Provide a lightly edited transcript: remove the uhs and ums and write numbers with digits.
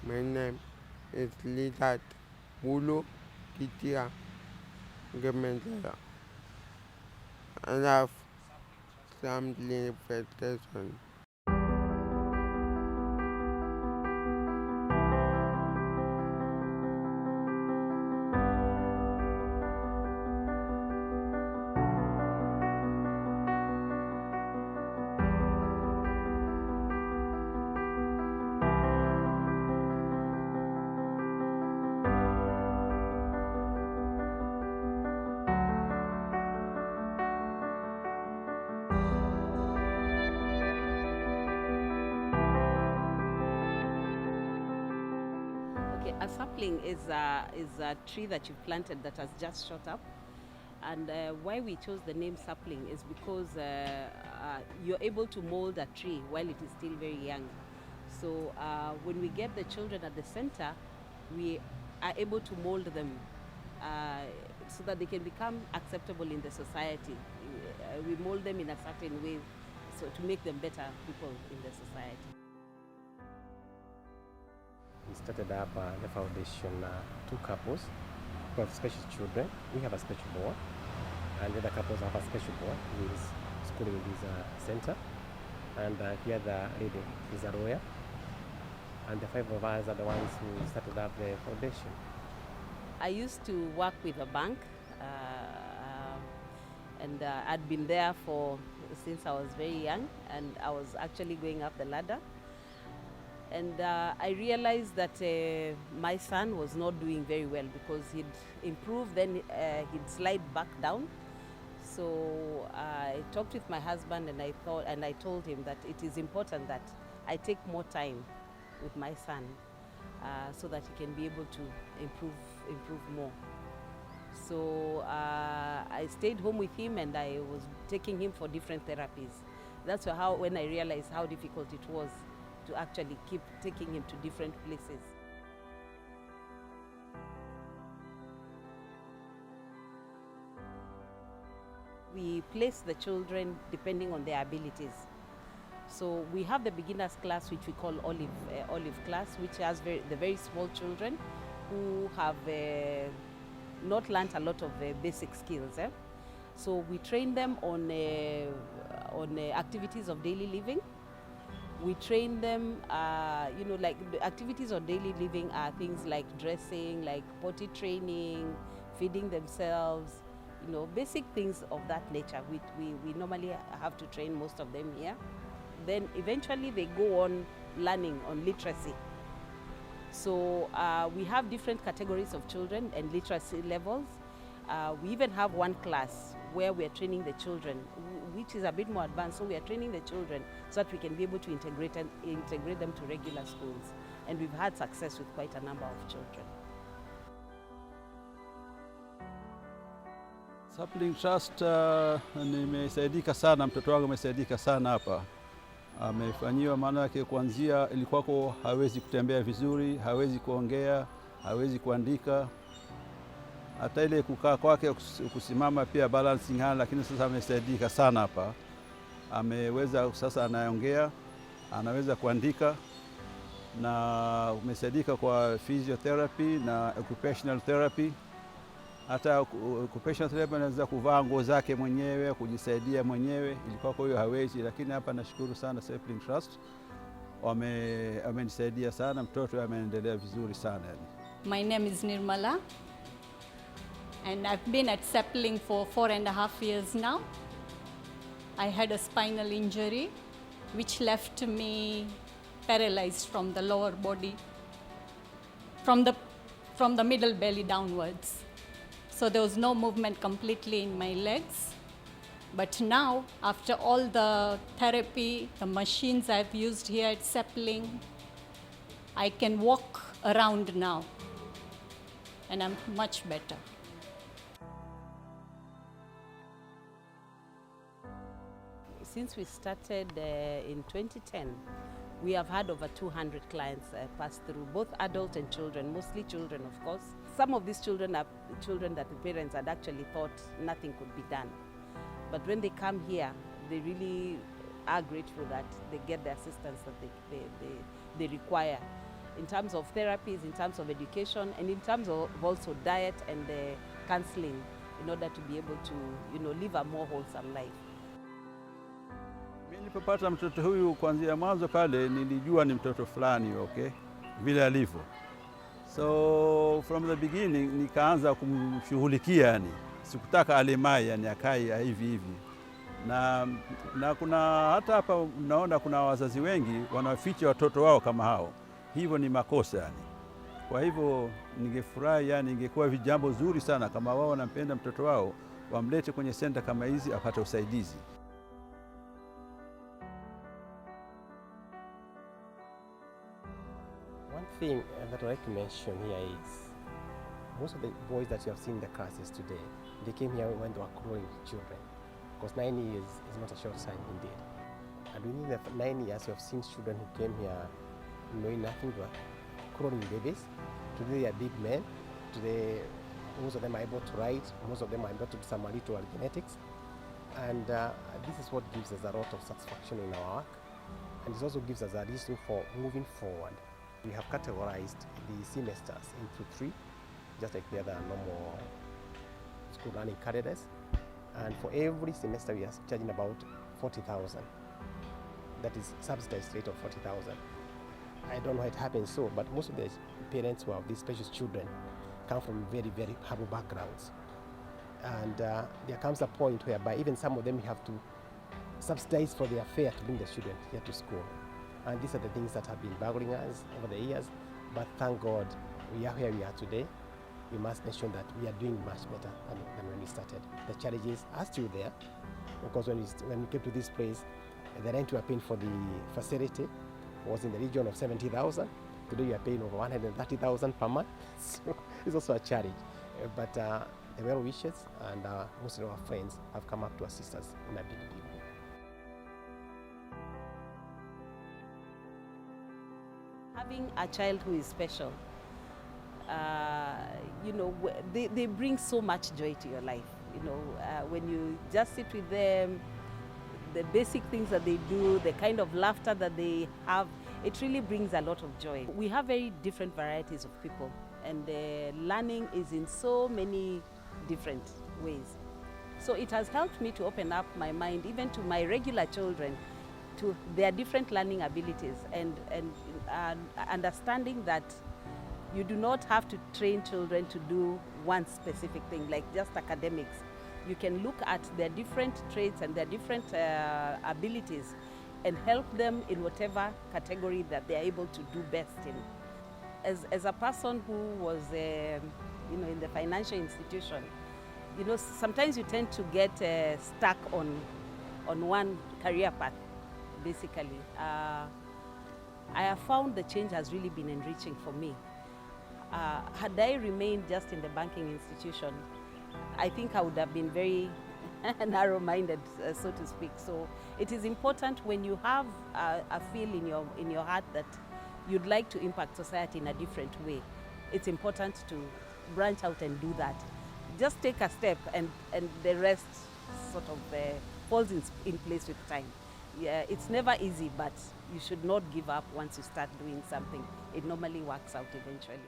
My name is Lidat Bulu Kitia Gemendera. I have Sapling Foundation. Okay, a sapling is a tree that you've planted that has just shot up. And why we chose the name sapling is because you're able to mold a tree while it is still very young. So when we get the children at the center, we are able to mold them uh, so that they can become acceptable in the society. We mold them in a certain way so to make them better people in the society. We started up the foundation, two couples who have special children. We have a special boy, and the other couples have a special boy who is schooling in this center. And the other lady is a lawyer. And the five of us are the ones who started up the foundation. I used to work with a bank, and I'd been there since I was very young, and I was actually going up the ladder. And I realized that my son was not doing very well because he'd improve, then he'd slide back down. So I talked with my husband, and I told him that it is important that I take more time with my son so that he can be able to improve more. So I stayed home with him, and I was taking him for different therapies. That's when I realized how difficult it was to actually keep taking him to different places. We place the children depending on their abilities. So we have the beginners class, which we call Olive class, which has the very small children who have not learnt a lot of basic skills. So we train them on activities of daily living. We train them, like the activities of daily living are things like dressing, like potty training, feeding themselves, basic things of that nature. We normally have to train most of them here. Then eventually they go on learning on literacy. So we have different categories of children and literacy levels. We even have one class where we are training the children, which is a bit more advanced. So we are training the children so that we can be able to integrate them to regular schools. And we've had success with quite a number of children. Sapling Trust nimesaidika sana, mtoto wangu amesaidika sana hapa. Amefanyiwa, maana yake kuanzia ilikuwako hawezi kutembea vizuri, hawezi kuongea, hawezi kuandika. Hata ile kukaa kwake kusimama pia balancing hand, lakini sasa amesaidika sana hapa. Ameweza sasa, anaongea, anaweza kuandika, na umesaidika kwa physiotherapy na occupational therapy. Hata occupational therapy anaweza kuvaa nguo zake mwenyewe, kujisaidia mwenyewe. Ilikuwa kwa hiyo hawezi, lakini hapa nashukuru sana Sapling Trust. Wamenisaidia sana, mtoto ameendelea vizuri sana. My name is Nirmala, and I've been at Sapling for 4.5 years now. I had a spinal injury which left me paralyzed from the lower body, from the middle belly downwards. So there was no movement completely in my legs. But now, after all the therapy, the machines I've used here at Sapling, I can walk around now, and I'm much better. Since we started in 2010, we have had over 200 clients pass through, both adult and children, mostly children, of course. Some of these children are children that the parents had actually thought nothing could be done. But when they come here, they really are grateful that they get the assistance that they require. in terms of therapies, in terms of education, and in terms of also diet and counseling, in order to be able to, live a more wholesome life. Mimi nilipopata mtoto huyu kuanzia mwanzo pale nilijua ni mtoto fulani, okay, vile alivyo. So from the beginning nikaanza kumshughulikia, yani sikutaka alemai, yani akae hivi hivi. Na kuna hata hapa mnaona kuna wazazi wengi wanaficha watoto wao kama hao. Hivyo ni makosa yani. Kwa hivyo ningefurahi, yani ingekuwa jambo zuri sana kama wao wanampenda mtoto wao wamlete kwenye center kama hizi apate usaidizi. One thing that I'd like to mention here is most of the boys that you have seen in the classes today, they came here when they were growing children, because 9 years is not a short time indeed. And within the 9 years, you have seen children who came here knowing nothing but crawling babies. Today they are big men. Today most of them are able to write, most of them are able to do some little genetics. And this is what gives us a lot of satisfaction in our work. And it also gives us a reason for moving forward. We have categorized the semesters into 3, just like the other normal school running cadets. And for every semester we are charging about 40,000. That is subsidized rate of 40,000. I don't know how it happens so, but most of the parents who have these special children come from very, very humble backgrounds. And there comes a point whereby even some of them have to subsidize for their fare to bring the children here to school. And these are the things that have been bothering us over the years. But thank God we are where we are today. We must mention that we are doing much better than when we started. The challenges are still there, because when we came to this place, the rent we are paying for the facility was in the region of 70,000. Today we are paying over 130,000 per month. So it's also a challenge. But the well wishes and most of our friends have come up to assist us in a big way. Having a child who is special, they bring so much joy to your life. When you just sit with them, the basic things that they do, the kind of laughter that they have, it really brings a lot of joy. We have very different varieties of people, and learning is in so many different ways. So it has helped me to open up my mind even to my regular children, to their different learning abilities, and understanding that you do not have to train children to do one specific thing, like just academics. You can look at their different traits and their different abilities and help them in whatever category that they are able to do best in. As a person who was in the financial institution, sometimes you tend to get stuck on one career path, basically. I have found the change has really been enriching for me. Had I remained just in the banking institution, I think I would have been very narrow-minded, so to speak. So it is important when you have a feel in your heart that you'd like to impact society in a different way. It's important to branch out and do that. Just take a step, and the rest sort of falls in place with time. Yeah, it's never easy, but you should not give up once you start doing something. It normally works out eventually.